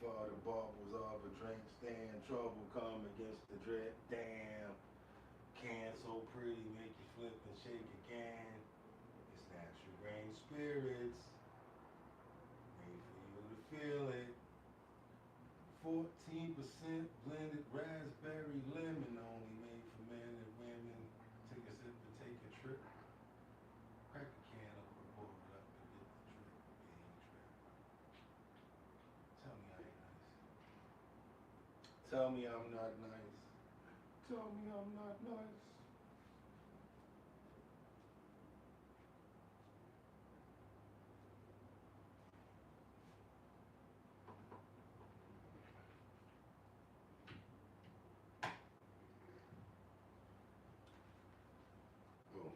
for the bubbles of a drink stand. Trouble come against the drip. Damn. Can so pretty make you flip and shake again. It's natural rain spirits. Made for you to feel it. 14% blended raspberry lemon, only made for men and women. Take a sip and take a trip. Crack a can open, pour it up and get the drip. Big drip. Tell me I ain't nice. Tell me I'm not nice. Tell me I'm not nice. Boom.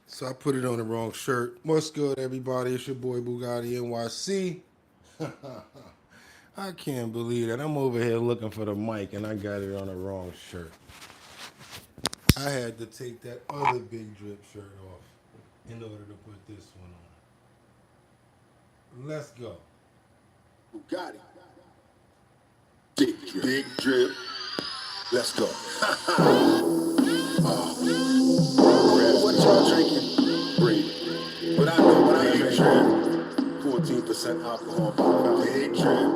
So I put it on the wrong shirt. What's good, everybody? It's your boy BOOGOTTINYC. I can't believe that. I'm over here looking for the mic and I got it on the wrong shirt. I had to take that other big drip shirt off in order to put this one on. Let's go. Bugatti. Big drip. Let's go. What y'all drinking? Breathe. But I know what I drink. 14% alcohol by big drip.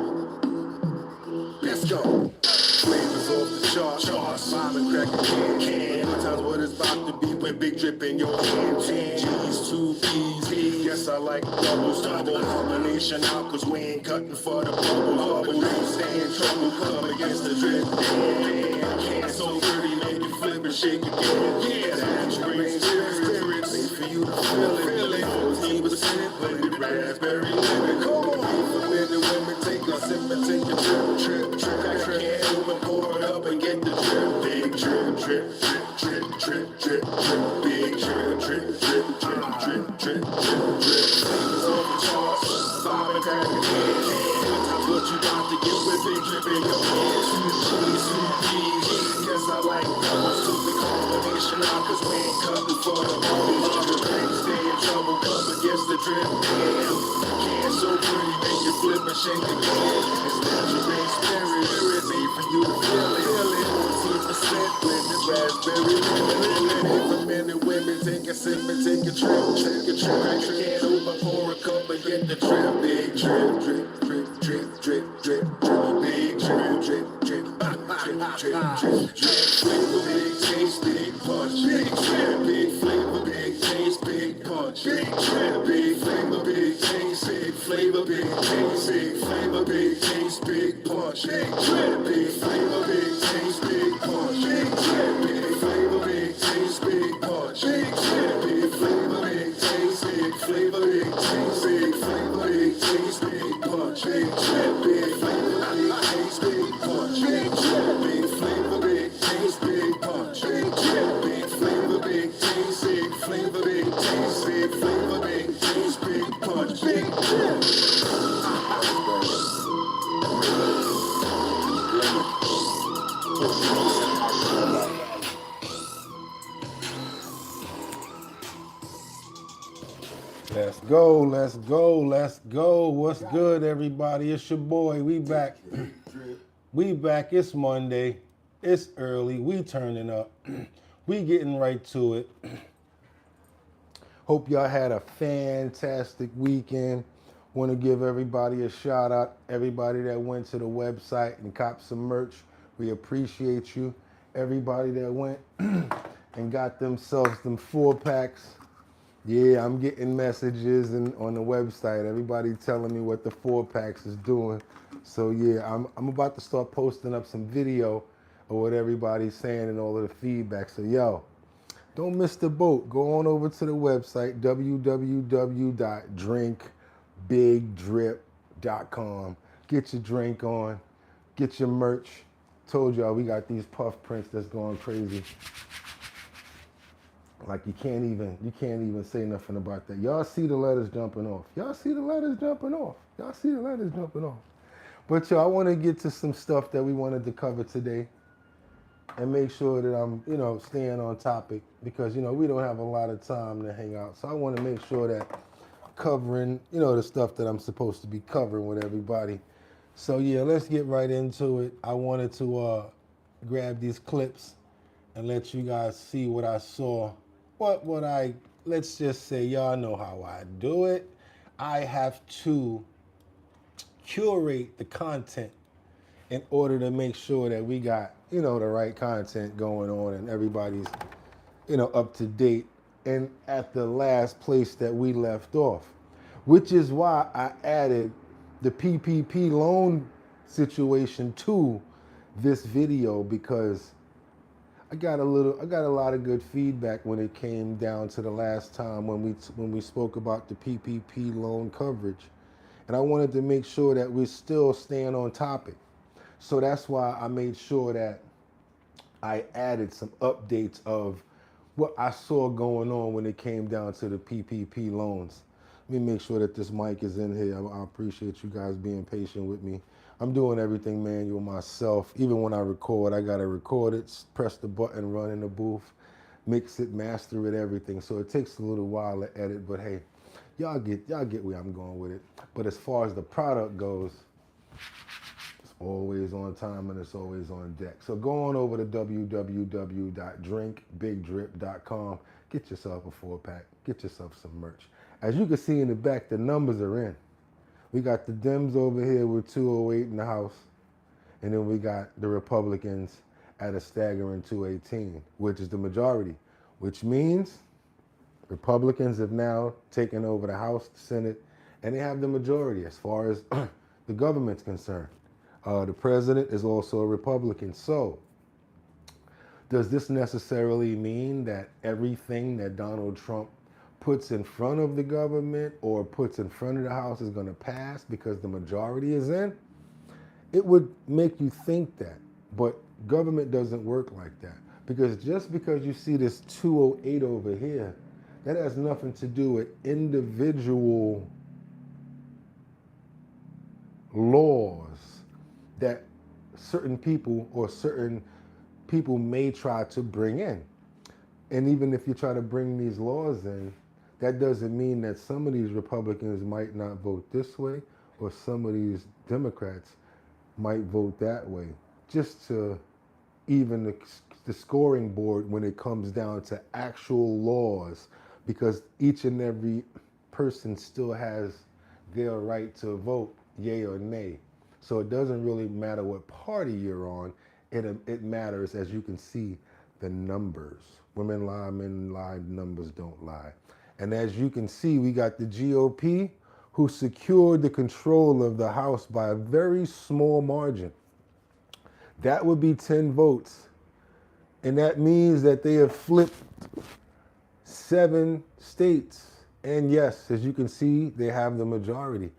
Let's go. Flavors off the charts. Mom and crack a can. Good times what it's about to be when big drip in your hand. 10 G's, 2 P's. Yes, I like doubles. Double combination out, cause we ain't cutting for the bubble. But don't stay in trouble, come against the drip. Can so pretty, make you flip and shake again. Yeah, that's rain spirits. Made for you to feel it. 14% blended raspberry lemon. Come on, for men and women, take a sip and take a trip. Crack a can open, pour it up and get the drip. Big drip, drip, drip, drip, drip, drip. Big drip, drip, drip, drip, drip, drip, drip. Flavors off the charts. Bob and crack a can. That's what you got to get with big drip in your hands. Yes, I like double stupid combination out, cause we ain't coming for the bubbles. Stay in trouble, come against the drip. Can so pretty, make you flip and shake again. It's natural rain spirit, made for you to feel it. 14% blended raspberry lemon. For men and women, take a sip and take a trip. Crack a can open, pour a cup and get the drip. Big drip, drip, drip, drip, drip, drip, drip. Big drip, drip, drip, drip, drip, drip, drip. Flavor, big taste, big punch. Big drip, big flavor, big taste, big punch. Big drip, big flavor, big taste, big flavor, big taste, big flavor, big taste, big punch. Big drip, big flavor, big taste, big punch. Big drip, big flavor, big taste, big punch. Big drip, big flavor, big taste, big flavor, big taste, big flavor, big taste, big punch. Big drip, big flavor, big taste, big punch. Big drip, big flavor, big taste, big punch. Big drip, big flavor, big taste, big flavor, big taste, big flavor, big taste, big punch. Big drip. Let's go, let's go, let's go. What's good, everybody? It's your boy. We back. We back. It's Monday. It's early. We turning up. We getting right to it. Hope y'all had a fantastic weekend. Want to give everybody a shout out. Everybody that went to the website and copped some merch. We appreciate you. Everybody that went and got themselves them 4-packs. Yeah, I'm getting messages on the website. Everybody telling me what the 4-packs is doing. So yeah, I'm about to start posting up some video of what everybody's saying and all of the feedback. So yo, don't miss the boat. Go on over to the website, www.drinkbigdrip.com. Get your drink on. Get your merch. Told y'all we got these puff prints that's going crazy. Like you can't even say nothing about that. Y'all see the letters jumping off. Y'all see the letters jumping off. Y'all see the letters jumping off. But yo, I want to get to some stuff that we wanted to cover today and make sure that I'm, staying on topic because, we don't have a lot of time to hang out. So I want to make sure that covering, the stuff that I'm supposed to be covering with everybody. So yeah, let's get right into it. I wanted to grab these clips and let you guys see what I saw. Let's just say y'all know how I do it. I have to curate the content in order to make sure that we got, the right content going on and everybody's, up to date and at the last place that we left off, which is why I added the PPP loan situation to this video because I got a lot of good feedback when it came down to the last time when we spoke about the PPP loan coverage, and I wanted to make sure that we're still staying on topic. So that's why I made sure that I added some updates of what I saw going on when it came down to the PPP loans. Let me make sure that this mic is in here. I appreciate you guys being patient with me. I'm doing everything manual myself. Even when I record, I gotta record it, press the button, run in the booth, mix it, master it, everything. So it takes a little while to edit, but hey, y'all get where I'm going with it. But as far as the product goes, it's always on time and it's always on deck. So go on over to www.drinkbigdrip.com. Get yourself a 4-pack. Get yourself some merch. As you can see in the back, the numbers are in. We got the Dems over here with 208 in the House, and then we got the Republicans at a staggering 218, which is the majority, which means Republicans have now taken over the House, the Senate, and they have the majority as far as the government's concerned. The president is also a Republican. So does this necessarily mean that everything that Donald Trump puts in front of the government or puts in front of the House is going to pass because the majority is in? It would make you think that, but government doesn't work like that. Because just because you see this 208 over here, that has nothing to do with individual laws that certain people may try to bring in. And even if you try to bring these laws in, that doesn't mean that some of these Republicans might not vote this way or some of these Democrats might vote that way. Just to even the scoring board when it comes down to actual laws, because each and every person still has their right to vote, yay or nay. So it doesn't really matter what party you're on. It matters, as you can see, the numbers. Women lie, men lie, numbers don't lie. And as you can see, we got the GOP who secured the control of the House by a very small margin. That would be 10 votes. And that means that they have flipped 7 states. And yes, as you can see, they have the majority.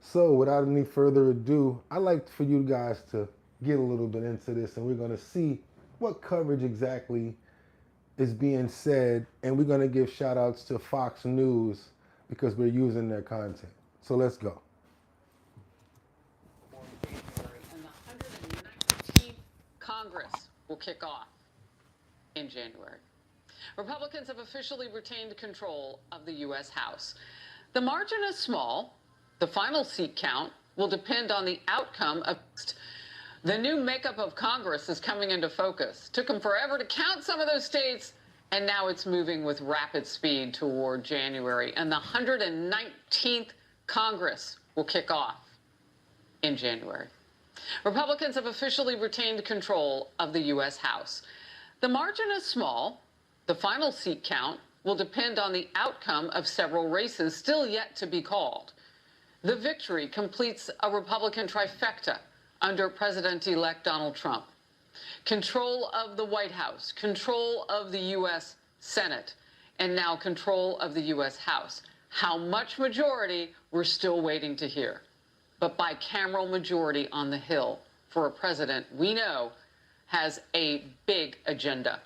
So without any further ado, I'd like for you guys to get a little bit into this, and we're going to see what coverage exactly is being said, and we're going to give shout outs to Fox News because we're using their content. So let's go. And the 119th Congress will kick off in January. Republicans have officially retained control of the U.S. House. The margin is small. The final seat count will depend on the outcome of the new makeup of Congress is coming into focus. Took them forever to count some of those states, and now it's moving with rapid speed toward January. And the 119th Congress will kick off in January. Republicans have officially retained control of the U.S. House. The margin is small. The final seat count will depend on the outcome of several races still yet to be called. The victory completes a Republican trifecta under President-elect Donald Trump. Control of the White House, control of the U.S. Senate, and now control of the U.S. House. How much majority, we're still waiting to hear. But bicameral majority on the Hill for a president we know has a big agenda.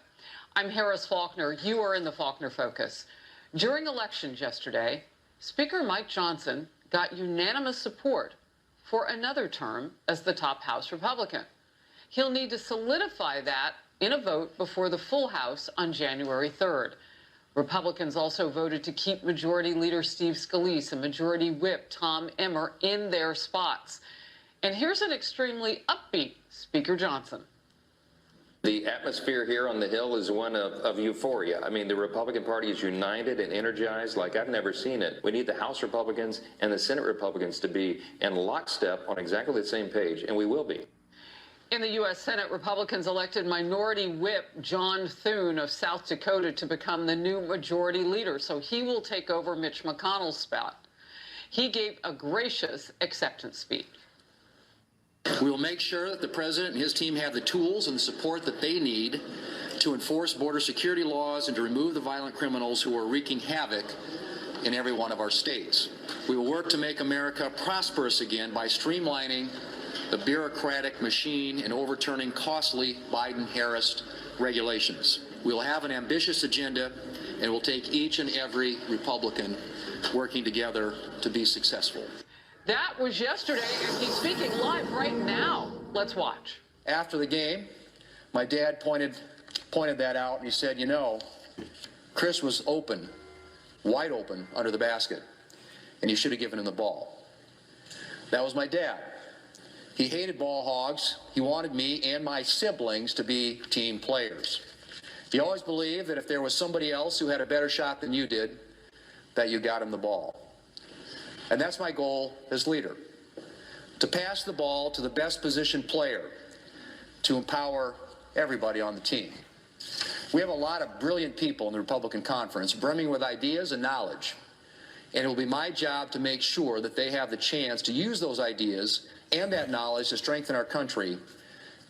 I'm Harris Faulkner. You are in the Faulkner Focus. During elections yesterday, Speaker Mike Johnson got unanimous support for another term as the top House Republican. He'll need to solidify that in a vote before the full House on January 3rd. Republicans also voted to keep Majority Leader Steve Scalise and Majority Whip Tom Emmer in their spots. And here's an extremely upbeat Speaker Johnson. The atmosphere here on the Hill is one of euphoria. I mean, the Republican Party is united and energized like I've never seen it. We need the House Republicans and the Senate Republicans to be in lockstep on exactly the same page, and we will be. In the U.S. Senate, Republicans elected Minority Whip John Thune of South Dakota to become the new majority leader, so he will take over Mitch McConnell's spot. He gave a gracious acceptance speech. We will make sure that the president and his team have the tools and the support that they need to enforce border security laws and to remove the violent criminals who are wreaking havoc in every one of our states. We will work to make America prosperous again by streamlining the bureaucratic machine and overturning costly Biden-Harris regulations. We will have an ambitious agenda, and we'll take each and every Republican working together to be successful. That was yesterday, and he's speaking live right now. Let's watch. After the game, my dad pointed that out, and he said, you know, Chris was open, wide open under the basket, and you should have given him the ball. That was my dad. He hated ball hogs. He wanted me and my siblings to be team players. He always believed that if there was somebody else who had a better shot than you did, that you got him the ball. And that's my goal as leader, to pass the ball to the best positioned player, to empower everybody on the team. We have a lot of brilliant people in the Republican conference, brimming with ideas and knowledge. And it will be my job to make sure that they have the chance to use those ideas and that knowledge to strengthen our country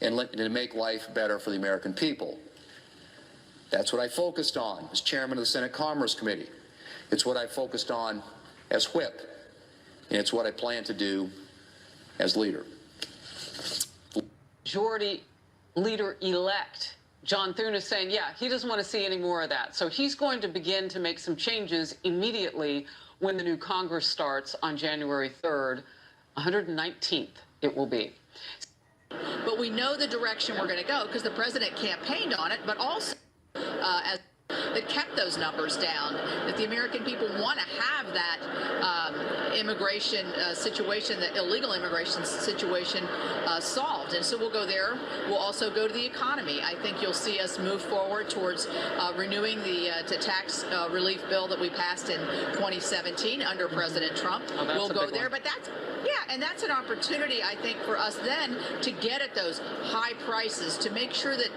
and to make life better for the American people. That's what I focused on as chairman of the Senate Commerce Committee. It's what I focused on as whip. And it's what I plan to do as leader. Majority Leader-elect John Thune is saying, yeah, he doesn't want to see any more of that. So he's going to begin to make some changes immediately when the new Congress starts on January 3rd, 119th it will be. But we know the direction we're going to go because the president campaigned on it, but also as that kept those numbers down, that the American people want to have that immigration situation, the illegal immigration situation solved. And so we'll go there. We'll also go to the economy. I think you'll see us move forward towards renewing the tax relief bill that we passed in 2017 under President Trump. We'll go there. But that's, yeah, and that's an opportunity, I think, for us then to get at those high prices, to make sure that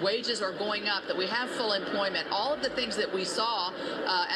wages are going up, that we have full employment, all of the things that we saw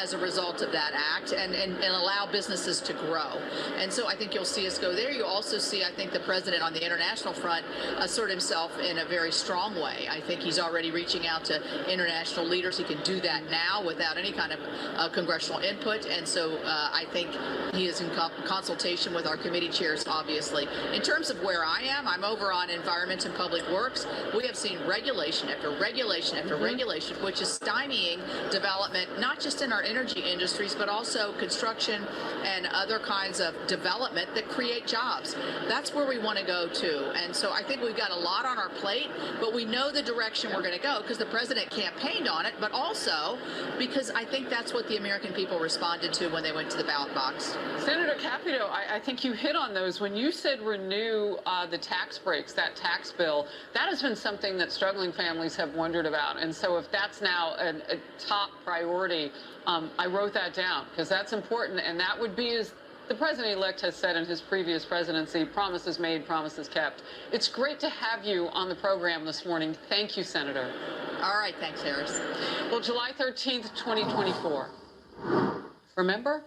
as a result of that act, and allow businesses to grow. And so I think you'll see us go there. You'll also see, I think, the president on the international front assert himself in a very strong way. I think he's already reaching out to international leaders. He can do that now without any kind of congressional input. And so I think he is in consultation with our committee chairs, obviously. In terms of where I am, I'm over on Environment and Public Works. We have seen regulation after regulation after regulation, which is stymieing development, not just in our energy industries, but also construction and other kinds of development that create jobs. That's where we want to go to. And so I think we've got a lot on our plate, but we know the direction we're going to go because the president campaigned on it, but also because I think that's what the American people responded to when they went to the ballot box. Senator Capito, I think you hit on those. When you said renew the tax breaks, that tax bill, that has been something that struggling families have wondered about. And so if that's now a top priority, I wrote that down because that's important. And that would be, as the president-elect has said in his previous presidency, promises made, promises kept. It's great to have you on the program this morning. Thank you, Senator. All right. Thanks, Harris. Well, July 13th, 2024. Remember?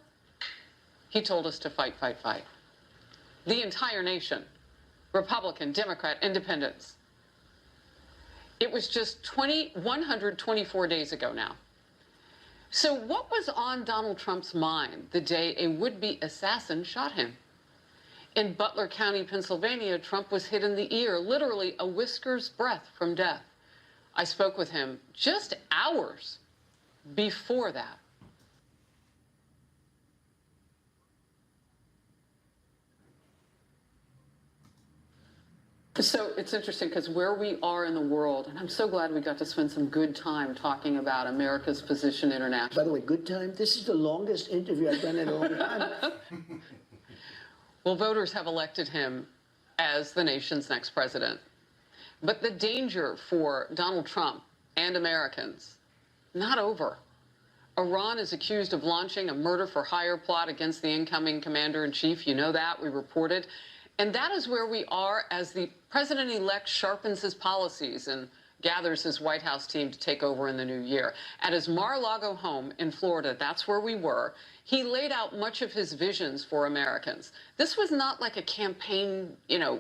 He told us to fight, fight, fight. The entire nation, Republican, Democrat, Independents. It was just 124 days ago now. So what was on Donald Trump's mind the day a would-be assassin shot him? In Butler County, Pennsylvania, Trump was hit in the ear, literally a whisker's breadth from death. I spoke with him just hours before that. So it's interesting because where we are in the world, and I'm so glad we got to spend some good time talking about America's position internationally. By the way, good time. This is the longest interview I've done in a long time. Well, voters have elected him as the nation's next president. But the danger for Donald Trump and Americans, not over. Iran is accused of launching a murder-for-hire plot against the incoming commander-in-chief. You know that, we reported. And that is where we are as the president-elect sharpens his policies and gathers his White House team to take over in the new year. At his Mar-a-Lago home in Florida, that's where we were, he laid out much of his visions for Americans. This was not like a campaign,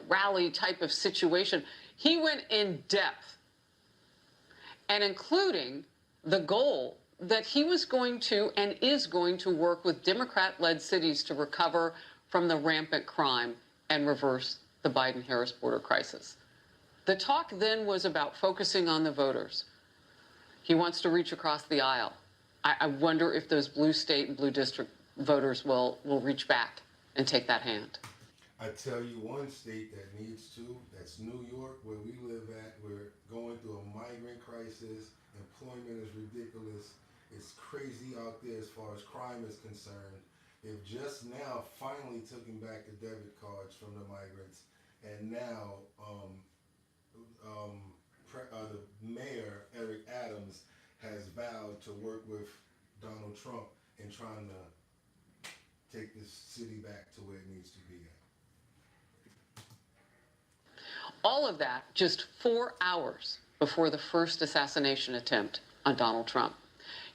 rally type of situation. He went in depth, and including the goal that he was going to and is going to work with Democrat-led cities to recover from the rampant crime and reverse the Biden-Harris border crisis. The talk then was about focusing on the voters. He wants to reach across the aisle. I wonder if those blue state and blue district voters will reach back and take that hand. I tell you one state that needs to, that's New York, where we live at. We're going through a migrant crisis. Employment is ridiculous. It's crazy out there as far as crime is concerned. They've just now finally taken back the debit cards from the migrants, and now the mayor, Eric Adams, has vowed to work with Donald Trump in trying to take this city back to where it needs to be at. All of that just 4 hours before the first assassination attempt on Donald Trump.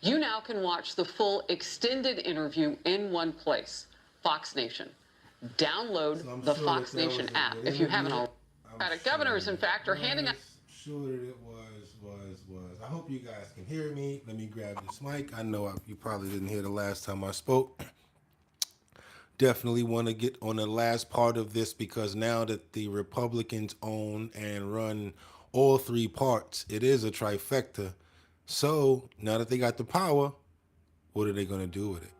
You now can watch the full extended interview in one place, Fox Nation. Download the Fox Nation app if you haven't already. Governors, in fact, are handing out. Sure that it was. I hope you guys can hear me. Let me grab this mic. I know you probably didn't hear the last time I spoke. Definitely want to get on the last part of this because now that the Republicans own and run all three parts, it is a trifecta. So now that they got the power, what are they going to do with it?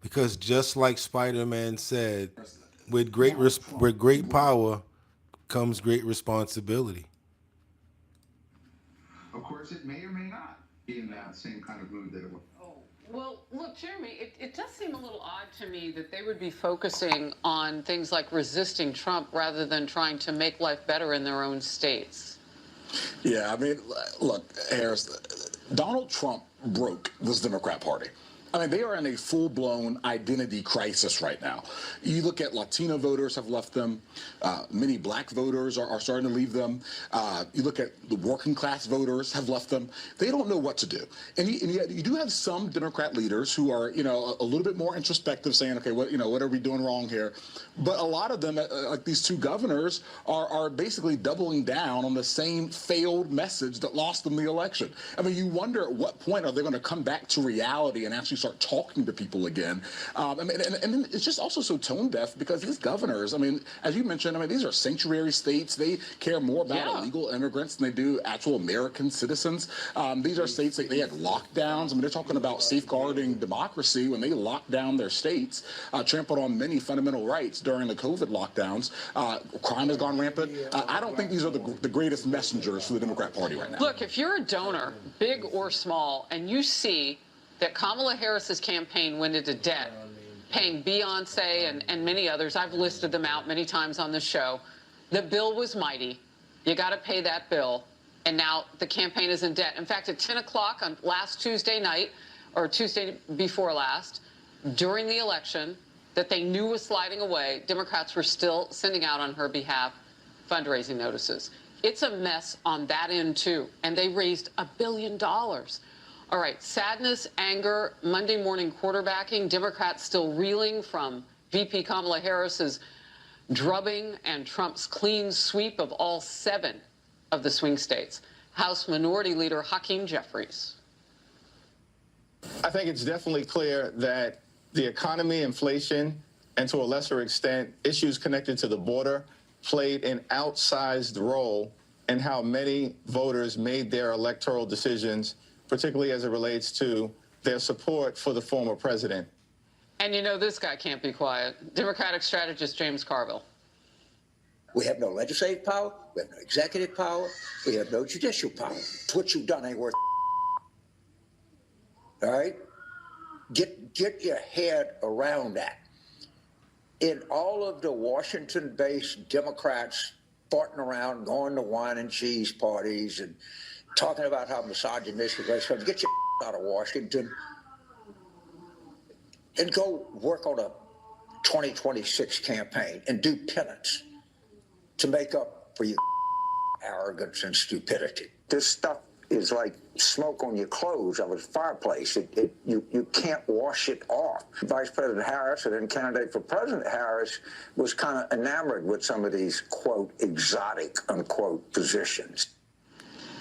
Because just like Spider-Man said, with great power comes great responsibility. Of course, it may or may not be in that same kind of mood that it was. Oh, well, look, Jeremy, it does seem a little odd to me that they would be focusing on things like resisting Trump rather than trying to make life better in their own states. Yeah, I mean, look, Harris, Donald Trump broke this Democrat Party. I mean, they are in a full-blown identity crisis right now. You look at Latino voters have left them. Many black voters are starting to leave them. You look at the working-class voters have left them. They don't know what to do. And yet you do have some Democrat leaders who are, a little bit more introspective, saying, okay, what are we doing wrong here? But a lot of them, like these two governors, are basically doubling down on the same failed message that lost them the election. I mean, you wonder at what point are they going to come back to reality and actually start talking to people again. And it's just also so tone deaf because these governors, I mean, as you mentioned, I mean, these are sanctuary states. They care more about illegal immigrants than they do actual American citizens. These are states that they had lockdowns. I mean, they're talking about safeguarding democracy when they locked down their states, trampled on many fundamental rights during the COVID lockdowns. Crime has gone rampant. I don't think these are the greatest messengers for the Democrat Party right now. Look, if you're a donor, big or small, and you see that Kamala Harris's campaign went into debt, paying Beyonce and many others. I've listed them out many times on this show. The bill was mighty. You got to pay that bill. And now the campaign is in debt. In fact, at 10 o'clock on last Tuesday night, or Tuesday before last, during the election that they knew was sliding away, Democrats were still sending out on her behalf fundraising notices. It's a mess on that end, too. And they raised $1 billion. All right, sadness, anger, Monday morning quarterbacking, Democrats still reeling from VP Kamala Harris's drubbing and Trump's clean sweep of all 7 of the swing states. House Minority Leader Hakeem Jeffries. I think it's definitely clear that the economy, inflation, and to a lesser extent, issues connected to the border played an outsized role and how many voters made their electoral decisions, particularly as it relates to their support for the former president. And you know this guy can't be quiet. Democratic strategist James Carville. We have no legislative power, we have no executive power, we have no judicial power. What you've done ain't worth. All right? Get your head around that. In all of the Washington-based Democrats farting around, going to wine and cheese parties and talking about how misogynistic race comes, get your out of Washington and go work on a 2026 campaign and do penance to make up for your arrogance and stupidity. This stuff is like smoke on your clothes of a fireplace. You can't wash it off. Vice President Harris, and then candidate for President Harris, was kind of enamored with some of these, quote, exotic, unquote, positions.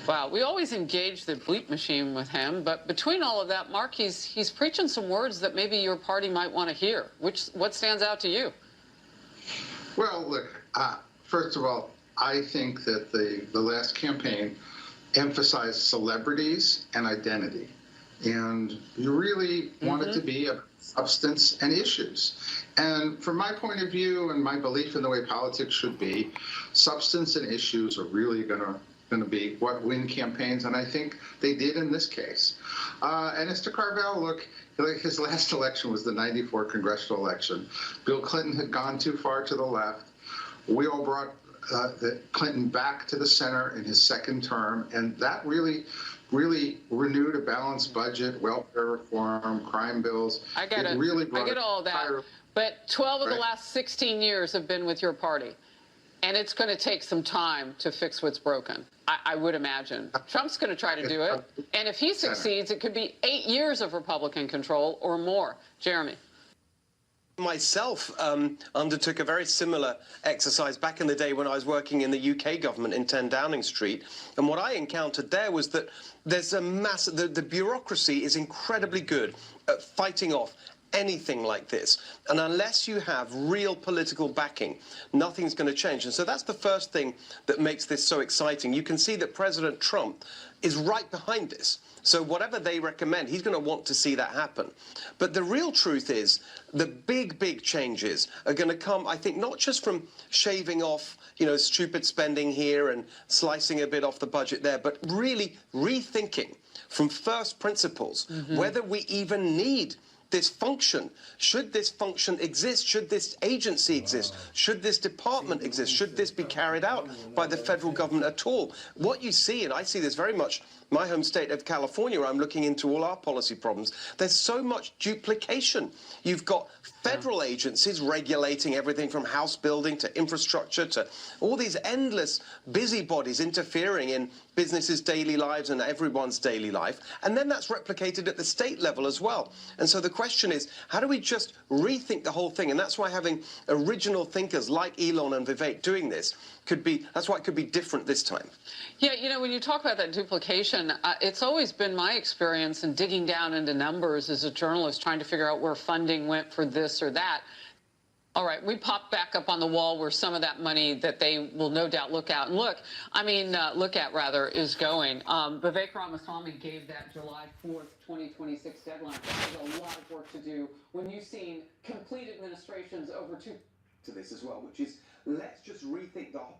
Wow, we always engage the bleep machine with him, but between all of that, Mark, he's preaching some words that maybe your party might want to hear. What stands out to you? Well, look, first of all, I think that the last campaign emphasized celebrities and identity. And you really want it to be a substance and issues. And from my point of view and my belief in the way politics should be, substance and issues are really going to be what win campaigns, and I think they did in this case. And as to Carville, look, his last election was the '94 congressional election. Bill Clinton had gone too far to the left. We all brought Clinton back to the center in his second term, and that really renewed a balanced budget, welfare reform, crime bills. I get it. Really I get all that. But 12 of the last 16 years have been with your party, and it's going to take some time to fix what's broken, I would imagine. Trump's going to try to do it, and if he succeeds, it could be 8 years of Republican control or more. Jeremy. Myself undertook a very similar exercise back in the day when I was working in the UK government in 10 Downing Street. And what I encountered there was that there's a massive, the bureaucracy is incredibly good at fighting off anything like this. And unless you have real political backing, nothing's going to change. And so that's the first thing that makes this so exciting. You can see that President Trump is right behind this. So whatever they recommend, he's going to want to see that happen. But the real truth is the big changes are going to come, I think, not just from shaving off, stupid spending here and slicing a bit off the budget there, but really rethinking from first principles whether we even need this function. Should this function exist? Should this agency exist? Should this department exist? Should this be carried out by the federal government at all? What you see, and I see this very much my home state of California, where I'm looking into all our policy problems, there's so much duplication. You've got federal agencies regulating everything from house building to infrastructure to all these endless busybodies interfering in businesses' daily lives and everyone's daily life. And then that's replicated at the state level as well. And so the question is, how do we just rethink the whole thing? And that's why having original thinkers like Elon and Vivek doing this that's why it could be different this time. Yeah, when you talk about that duplication, it's always been my experience in digging down into numbers as a journalist, trying to figure out where funding went for this or that. All right, we popped back up on the wall where some of that money that they will no doubt look at is going. Vivek Ramaswamy gave that July 4th, 2026 deadline. There's a lot of work to do when you've seen complete administrations over to this as well, which is let's just rethink the whole.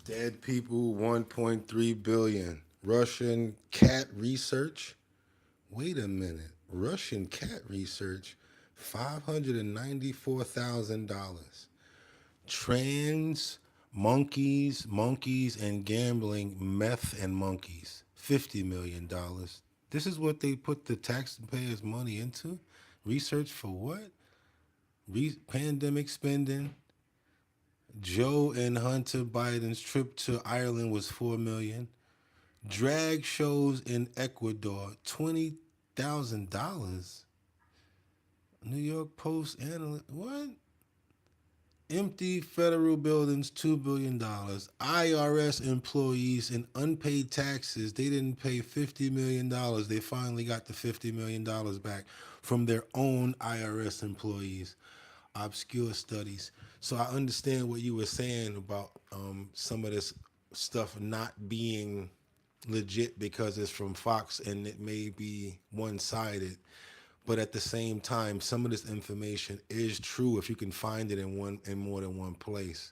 Dead people, 1.3 billion. Russian cat research. Wait a minute. Russian cat research, $594,000. Trans monkeys and gambling, meth and monkeys, $50 million. This is what they put the taxpayers' money into? Research for what? Pandemic spending. Joe and Hunter Biden's trip to Ireland was $4 million. Drag shows in Ecuador, $20,000. New York Post analyst, what? Empty federal buildings, $2 billion. IRS employees and unpaid taxes, they didn't pay $50 million. They finally got the $50 million back from their own IRS employees. obscure studies. So I understand what you were saying about some of this stuff not being legit because it's from Fox and it may be one-sided. But at the same time, some of this information is true if you can find it in more than one place.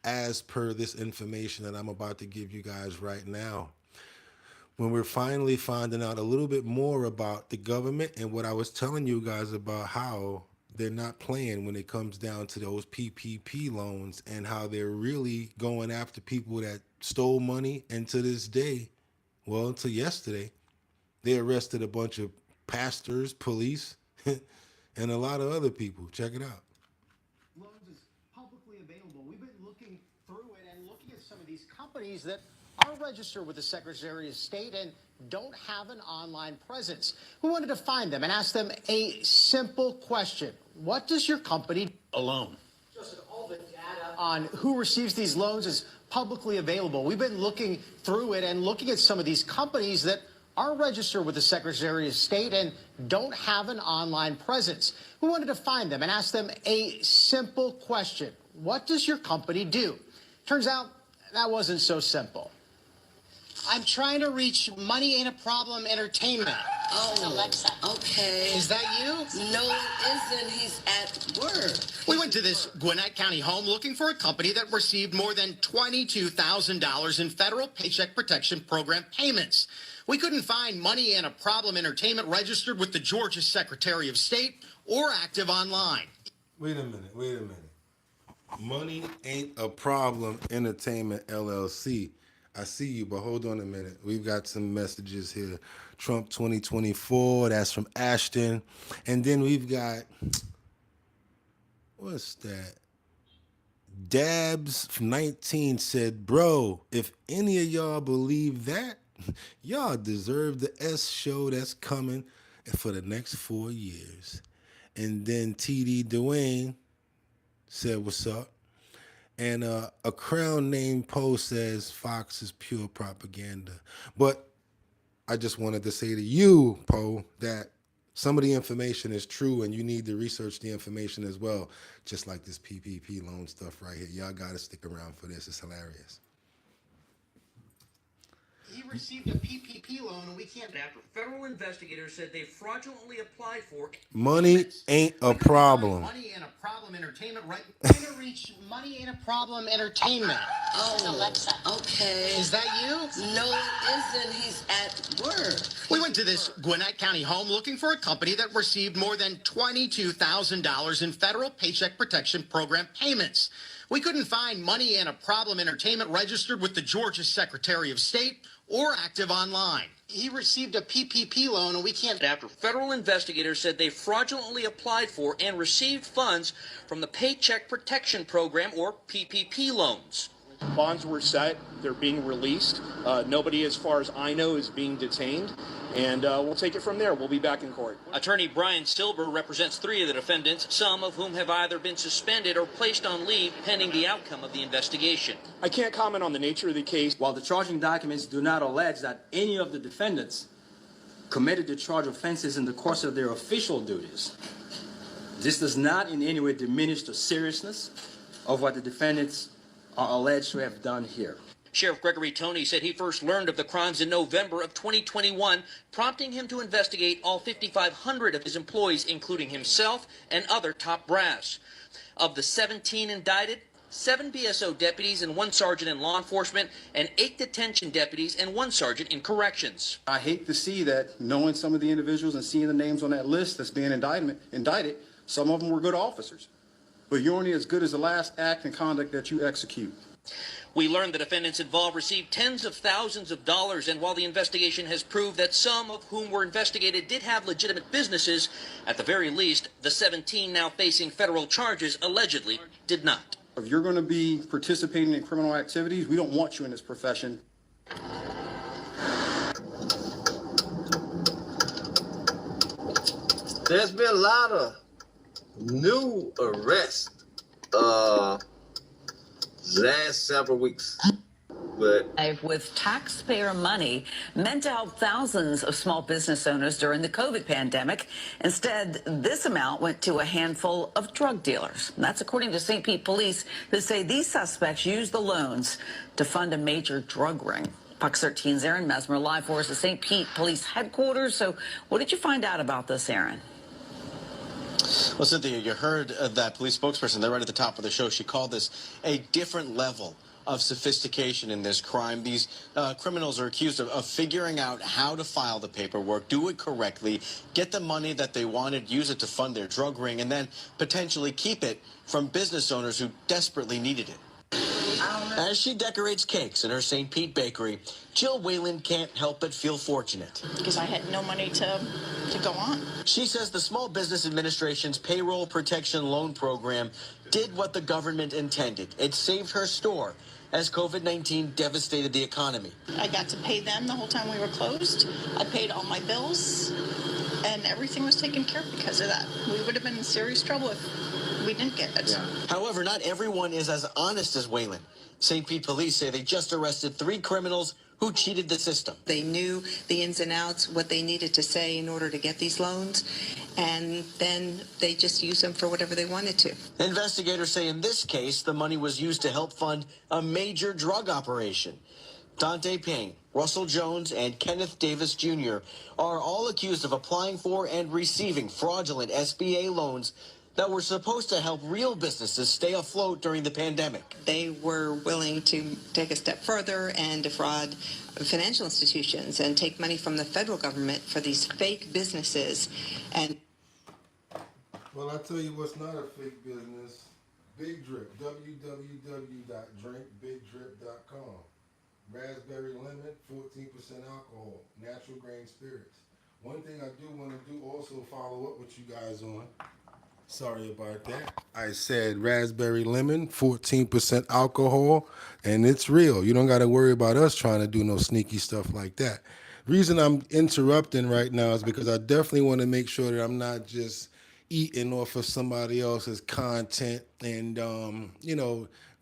As per this information that I'm about to give you guys right now, when we're finally finding out a little bit more about the government and what I was telling you guys about how they're not playing when it comes down to those PPP loans and how they're really going after people that stole money. And to this day, well, until yesterday, they arrested a bunch of pastors, police, and a lot of other people. Check it out. Loans is publicly available. We've been looking through it and looking at some of these companies that are registered with the Secretary of State and don't have an online presence. We wanted to find them and ask them a simple question. What does your company do alone? Just all the data on who receives these loans is publicly available. We've been looking through it and looking at some of these companies that are registered with the Secretary of State and don't have an online presence. We wanted to find them and ask them a simple question. What does your company do? Turns out that wasn't so simple. I'm trying to reach Money Ain't a Problem Entertainment. Oh, Alexa. Okay. Is that you? No, it isn't. He's at work. We went to this Gwinnett County home looking for a company that received more than $22,000 in federal Paycheck Protection Program payments. We couldn't find Money Ain't a Problem Entertainment registered with the Georgia Secretary of State or active online. Wait a minute. Money Ain't a Problem Entertainment LLC. I see you, but hold on a minute. We've got some messages here. Trump 2024, that's from Ashton. And then we've got, what's that? Dabs 19 said, bro, if any of y'all believe that, y'all deserve the S show that's coming for the next 4 years. And then TD Dwayne said, what's up? And a crown name post says Fox is pure propaganda. But I just wanted to say to you, Poe, that some of the information is true and you need to research the information as well. Just like this PPP loan stuff right here. Y'all got to stick around for this. It's hilarious. He received a PPP loan and we can't... After federal investigators said they fraudulently applied for... Money ain't a problem. Money Ain't a Problem Entertainment, right? We're going to reach Money Ain't a Problem Entertainment. Oh, Alexa. Okay. Is that you? No, it isn't. He's at work. We went to this Gwinnett County home looking for a company that received more than $22,000 in federal Paycheck Protection Program payments. We couldn't find Money Ain't a Problem Entertainment registered with the Georgia Secretary of State or active online. He received a PPP loan and we can't... After federal investigators said they fraudulently applied for and received funds from the Paycheck Protection Program, or PPP loans. Bonds were set. They're being released. Nobody, as far as I know, is being detained. And we'll take it from there. We'll be back in court. Attorney Brian Silber represents 3 of the defendants, some of whom have either been suspended or placed on leave pending the outcome of the investigation. I can't comment on the nature of the case. While the charging documents do not allege that any of the defendants committed the charged offenses in the course of their official duties, this does not in any way diminish the seriousness of what the defendants are alleged to have done here. Sheriff Gregory Toney said he first learned of the crimes in November of 2021, prompting him to investigate all 5,500 of his employees, including himself and other top brass. Of the 17 indicted, 7 BSO deputies and 1 sergeant in law enforcement, and 8 detention deputies and 1 sergeant in corrections. I hate to see that, knowing some of the individuals and seeing the names on that list that's being indicted, some of them were good officers. But you're only as good as the last act and conduct that you execute. We learned the defendants involved received tens of thousands of dollars, and while the investigation has proved that some of whom were investigated did have legitimate businesses, at the very least, the 17 now facing federal charges allegedly did not. If you're going to be participating in criminal activities, we don't want you in this profession. There's been a lot of new arrests last several weeks. but with taxpayer money meant to help thousands of small business owners during the COVID pandemic. Instead, this amount went to a handful of drug dealers. And that's according to St. Pete police, who say these suspects used the loans to fund a major drug ring. Fox 13's Aaron Mesmer live for us at St. Pete Police Headquarters. So what did you find out about this, Aaron? Well, Cynthia, you heard that police spokesperson there right at the top of the show. She called this a different level of sophistication in this crime. These criminals are accused of figuring out how to file the paperwork, do it correctly, get the money that they wanted, use it to fund their drug ring, and then potentially keep it from business owners who desperately needed it. As she decorates cakes in her St. Pete bakery, Jill Whalen can't help but feel fortunate. Because I had no money to go on. She says the Small Business Administration's Payroll Protection Loan Program did what the government intended. It saved her store as COVID-19 devastated the economy. I got to pay them the whole time we were closed. I paid all my bills, and everything was taken care of because of that. We would have been in serious trouble if we didn't get it. Yeah. However, not everyone is as honest as Whalen. St. Pete police say they just arrested 3 criminals who cheated the system. They knew the ins and outs, what they needed to say in order to get these loans, and then they just used them for whatever they wanted to. Investigators say in this case, the money was used to help fund a major drug operation. Dante Payne, Russell Jones, and Kenneth Davis Jr. are all accused of applying for and receiving fraudulent SBA loans that were supposed to help real businesses stay afloat during the pandemic. They were willing to take a step further and defraud financial institutions and take money from the federal government for these fake businesses. And well, I tell you what's not a fake business. Big Drip, www.drinkbigdrip.com. Raspberry lemon, 14% alcohol, natural grain spirits. One thing I do want to do also follow up with you guys on. Sorry about that. I said raspberry lemon, 14% alcohol, and it's real. You don't got to worry about us trying to do no sneaky stuff like that. Reason I'm interrupting right now is because I definitely want to make sure that I'm not just eating off of somebody else's content and,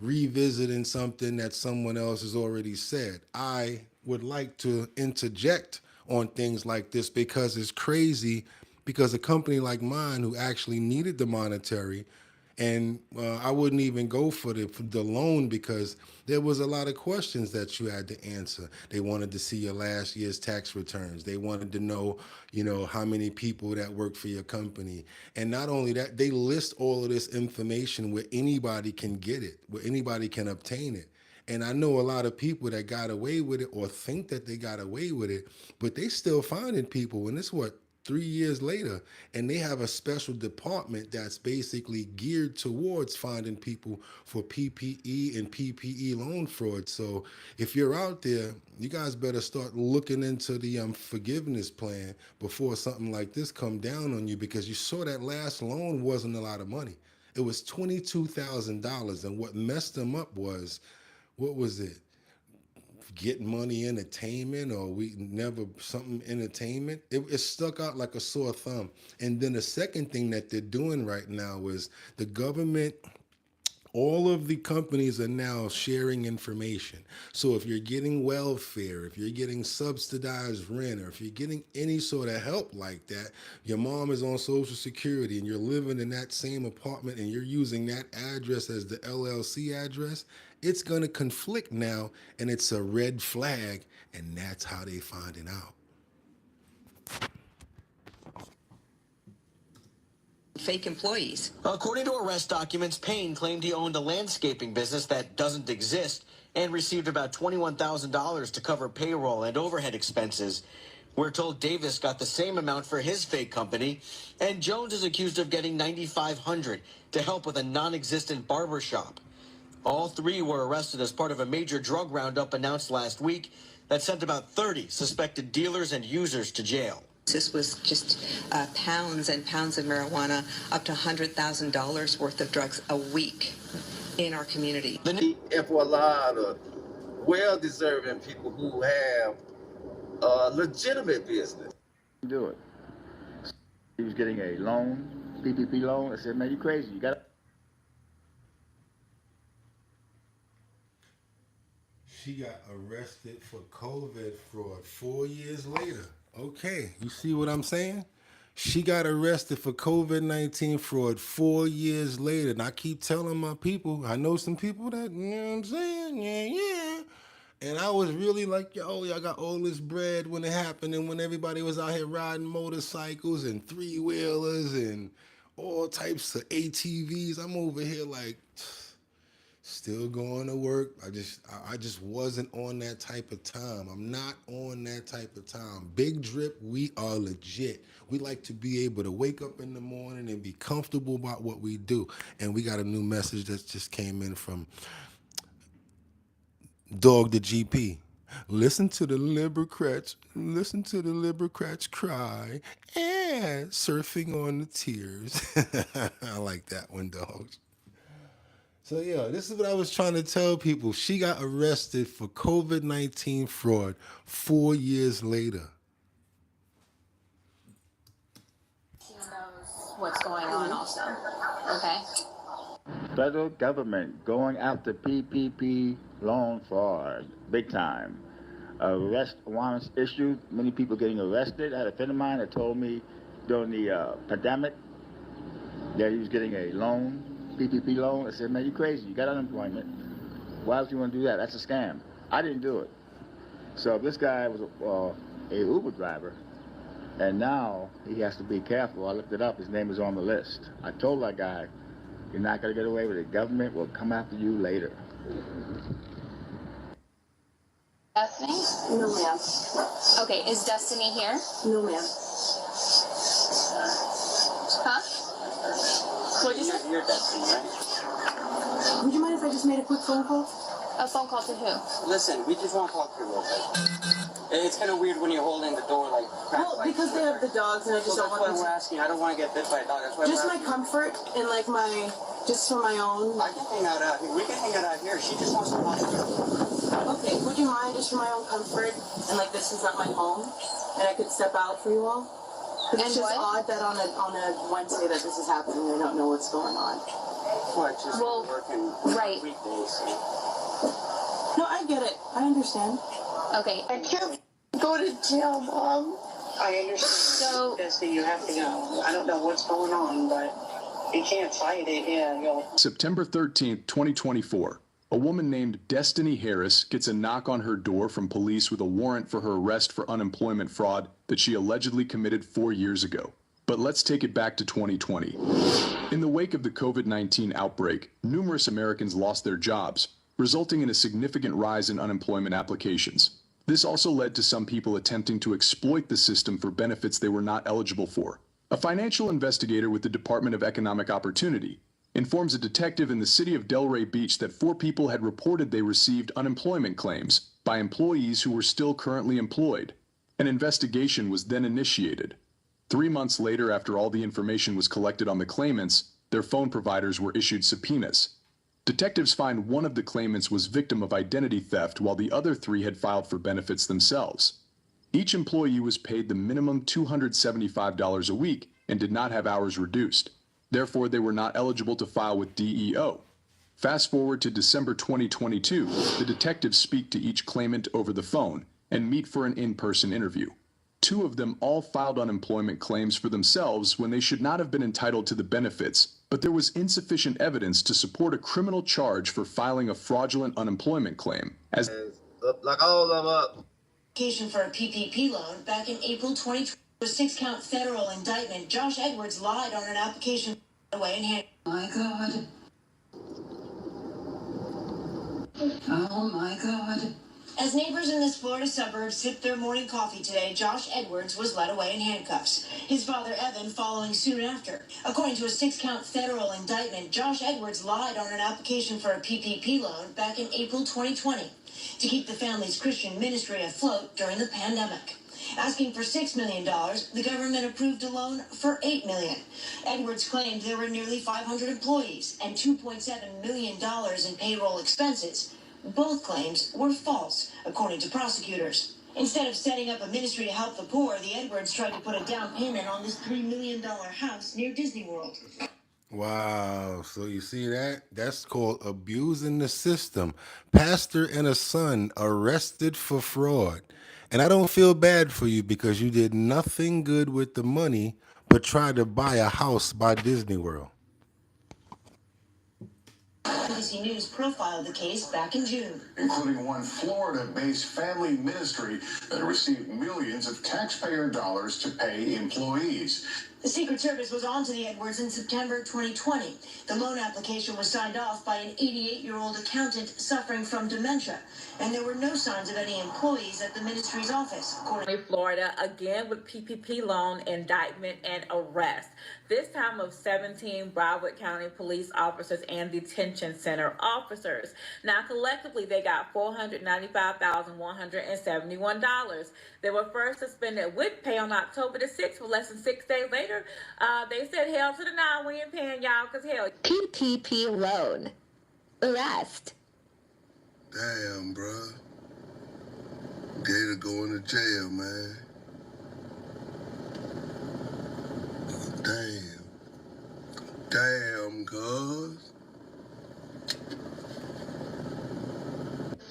revisiting something that someone else has already said. I would like to interject on things like this because it's crazy. Because a company like mine who actually needed the monetary, and I wouldn't even go for the loan because there was a lot of questions that you had to answer. They wanted to see your last year's tax returns. They wanted to know, how many people that work for your company. And not only that, they list all of this information where anybody can get it, where anybody can obtain it. And I know a lot of people that got away with it or think that they got away with it, but they still finding people. And it's 3 years later, and they have a special department that's basically geared towards finding people for PPE and PPE loan fraud. So if you're out there, you guys better start looking into the forgiveness plan before something like this come down on you, because you saw that last loan wasn't a lot of money. It was $22,000, and what messed them up was, what was it? Get money entertainment, or we never something entertainment. It stuck out like a sore thumb. And then the second thing that they're doing right now is the government, all of the companies are now sharing information. So if you're getting welfare, if you're getting subsidized rent, or if you're getting any sort of help like that, your mom is on Social Security and you're living in that same apartment and you're using that address as the LLC address, it's going to conflict now, and it's a red flag, and that's how they finding out. fake employees. According to arrest documents, Payne claimed he owned a landscaping business that doesn't exist and received about $21,000 to cover payroll and overhead expenses. We're told Davis got the same amount for his fake company, and Jones is accused of getting $9,500 to help with a non-existent barber shop. All 3 were arrested as part of a major drug roundup announced last week that sent about 30 suspected dealers and users to jail. This was just pounds and pounds of marijuana, up to $100,000 worth of drugs a week in our community. And for a lot of well-deserving people who have legitimate business. Do it. He was getting a loan, PPP loan. I said, man, you crazy. You got to. She got arrested for COVID fraud 4 years later. Okay, you see what I'm saying? She got arrested for COVID-19 fraud 4 years later. And I keep telling my people, I know some people that, you know what I'm saying? Yeah. And I was really like, yo, y'all got all this bread when it happened and when everybody was out here riding motorcycles and three-wheelers and all types of ATVs. I'm over here like, still going to work. I just wasn't on that type of time. I'm not on that type of time. Big Drip, we are legit. We like to be able to wake up in the morning and be comfortable about what we do. And we got a new message that just came in from Dog the GP. Listen to the Libercrats cry and surfing on the tears. I like that one, dogs. So yeah, this is what I was trying to tell people. She got arrested for COVID-19 fraud 4 years later. She knows what's going on also, okay? Federal government going after PPP loan fraud, big time. Arrest warrants issued, many people getting arrested. I had a friend of mine that told me during the pandemic that he was getting a loan, PPP loan. I said, man, you crazy, you got unemployment. Why would you want to do that? That's a scam. I didn't do it. So this guy was a Uber driver, and now he has to be careful. I looked it up, his name is on the list. I told that guy, you're not going to get away with it. Government will come after you later. Destiny? No, ma'am. Okay, is Destiny here? No, ma'am. Huh? What'd you say? You're Destiny, right? Would you mind if I just made a quick phone call? A phone call to who? Listen, we just want to talk to you real quick. It's kind of weird when you're holding the door like... Well, because they have the dogs and I just don't want them to... That's why we're asking. I don't want to get bit by a dog. That's why just my comfort and like my... Just for my own... I can hang out out here. We can hang out here. She just wants to watch you. Okay, would you mind just for my own comfort and like this is not my home and I could step out for you all? And it's just odd that on a Wednesday that this is happening. I don't know what's going on. What? Just working right. Weekdays. No, I get it. I understand. Okay. I can't go to jail, Mom. I understand. So, Destiny, you have to go. I don't know what's going on, but you can't fight it. Yeah, you'll... September 13th, 2024. A woman named Destiny Harris gets a knock on her door from police with a warrant for her arrest for unemployment fraud that she allegedly committed 4 years ago. But let's take it back to 2020. In the wake of the COVID-19 outbreak, numerous Americans lost their jobs, resulting in a significant rise in unemployment applications. This also led to some people attempting to exploit the system for benefits they were not eligible for. A financial investigator with the Department of Economic Opportunity informs a detective in the city of Delray Beach that 4 people had reported they received unemployment claims by employees who were still currently employed. An investigation was then initiated. 3 months later, after all the information was collected on the claimants, their phone providers were issued subpoenas. Detectives find one of the claimants was victim of identity theft while the other 3 had filed for benefits themselves. Each employee was paid the minimum $275 a week and did not have hours reduced. Therefore, they were not eligible to file with DEO. Fast forward to December 2022, the detectives speak to each claimant over the phone and meet for an in-person interview. 2 of them all filed unemployment claims for themselves when they should not have been entitled to the benefits, but there was insufficient evidence to support a criminal charge for filing a fraudulent unemployment claim. As like all of them up. Application for a PPP loan back in April 2020. A 6-count federal indictment. Josh Edwards lied on an application away in hand. My God. Oh my God. As neighbors in this Florida suburb sipped their morning coffee today, Josh Edwards was led away in handcuffs. His father, Evan, following soon after. According to a 6-count federal indictment, Josh Edwards lied on an application for a PPP loan back in April 2020 to keep the family's Christian ministry afloat during the pandemic. Asking for $6 million, the government approved a loan for $8 million. Edwards claimed there were nearly 500 employees and $2.7 million in payroll expenses. Both claims were false, according to prosecutors. Instead of setting up a ministry to help the poor, the Edwards tried to put a down payment on this $3 million house near Disney World. Wow. So you see that? That's called abusing the system. Pastor and a son arrested for fraud. And I don't feel bad for you because you did nothing good with the money but tried to buy a house by Disney World. NBC News profiled the case back in June, including one Florida-based family ministry that received millions of taxpayer dollars to pay employees. The Secret Service was on to the Edwards in September 2020. The loan application was signed off by an 88-year-old accountant suffering from dementia, and there were no signs of any employees at the ministry's office. Florida, again with PPP loan indictment and arrest. This time of 17 Broward County police officers and detention center officers. Now, collectively, they got $495,171. They were first suspended with pay on October the 6th. For less than 6 days later, they said, hell to the nah, we ain't paying y'all, because hell. PPP loan. Arrest. Damn, bruh. Gator going to jail, man. Damn. Damn, cuz.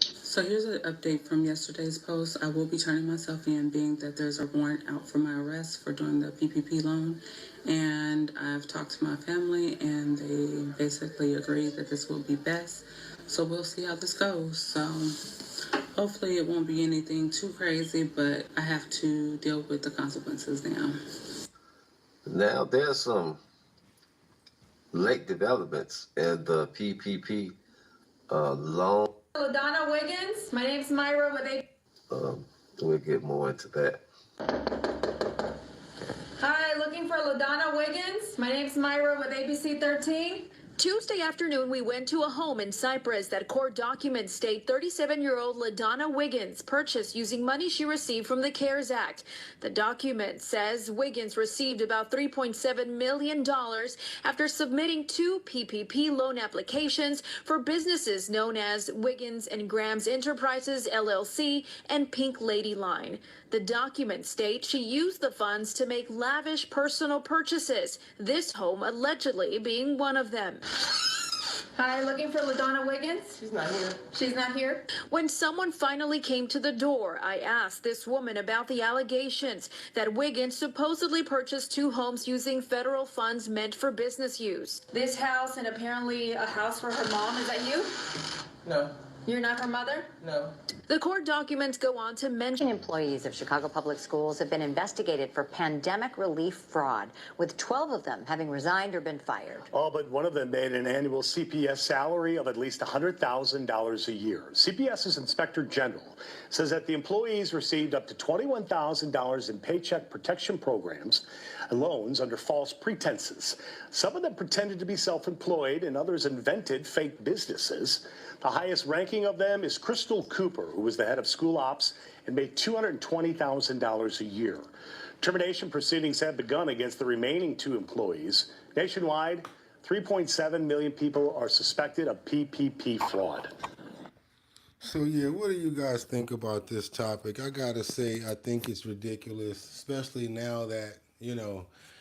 So here's an update from yesterday's post. I will be turning myself in, being that there's a warrant out for my arrest for doing the PPP loan. And I've talked to my family, and they basically agreed that this will be best. So we'll see how this goes. So hopefully it won't be anything too crazy, but I have to deal with the consequences now. Now, there's some late developments in the PPP loan. LaDonna Wiggins, my name's Myra with A. We'll get more into that. Hi, looking for LaDonna Wiggins. My name's Myra with ABC 13. Tuesday afternoon, we went to a home in Cyprus that court documents state 37-year-old LaDonna Wiggins purchased using money she received from the CARES Act. The document says Wiggins received about $3.7 million after submitting 2 PPP loan applications for businesses known as Wiggins and Grams Enterprises, LLC, and Pink Lady Line. The document states she used the funds to make lavish personal purchases, this home allegedly being one of them. Hi, looking for LaDonna Wiggins. She's not here. She's not here? When someone finally came to the door, I asked this woman about the allegations that Wiggins supposedly purchased 2 homes using federal funds meant for business use. This house and apparently a house for her mom. Is that you? No. You're not her mother? No. The court documents go on to mention employees of Chicago Public Schools have been investigated for pandemic relief fraud, with 12 of them having resigned or been fired. All but one of them made an annual CPS salary of at least $100,000 a year. CPS's Inspector General says that the employees received up to $21,000 in paycheck protection programs and loans under false pretenses. Some of them pretended to be self-employed and others invented fake businesses. The highest ranking of them is Crystal Cooper, who was the head of school ops and made $220,000 a year. Termination proceedings have begun against the remaining 2 employees. Nationwide, 3.7 million people are suspected of PPP fraud. So yeah, what do you guys think about this topic? I gotta say, I think it's ridiculous, especially now that,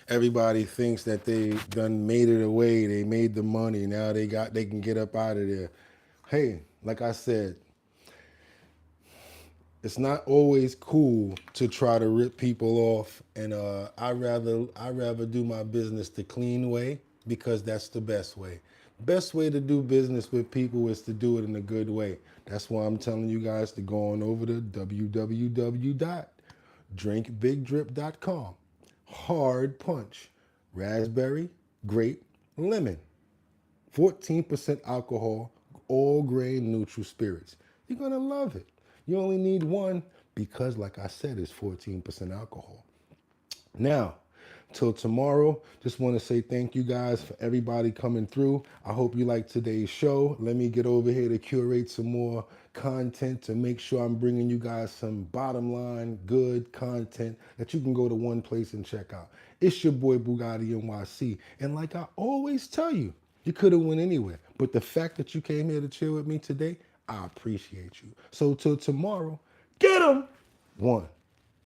everybody thinks that they done made it away. They made the money. Now they can get up out of there. Hey, like I said, it's not always cool to try to rip people off, and I rather do my business the clean way, because that's the best way. Best way to do business with people is to do it in a good way. That's why I'm telling you guys to go on over to www.drinkbigdrip.com. Hard punch, raspberry, grape, lemon, 14% alcohol, all grain neutral spirits. You're gonna love it. You only need 1 because, like I said, it's 14% alcohol. Now, till tomorrow, just want to say thank you guys for everybody coming through. I hope you liked today's show. Let me get over here to curate some more content to make sure I'm bringing you guys some bottom line good content that you can go to one place and check out. It's your boy BOOGOTTINYC, and like I always tell you, you could have went anywhere, but the fact that you came here to chill with me today, I appreciate you. So till tomorrow, get 'em. 1.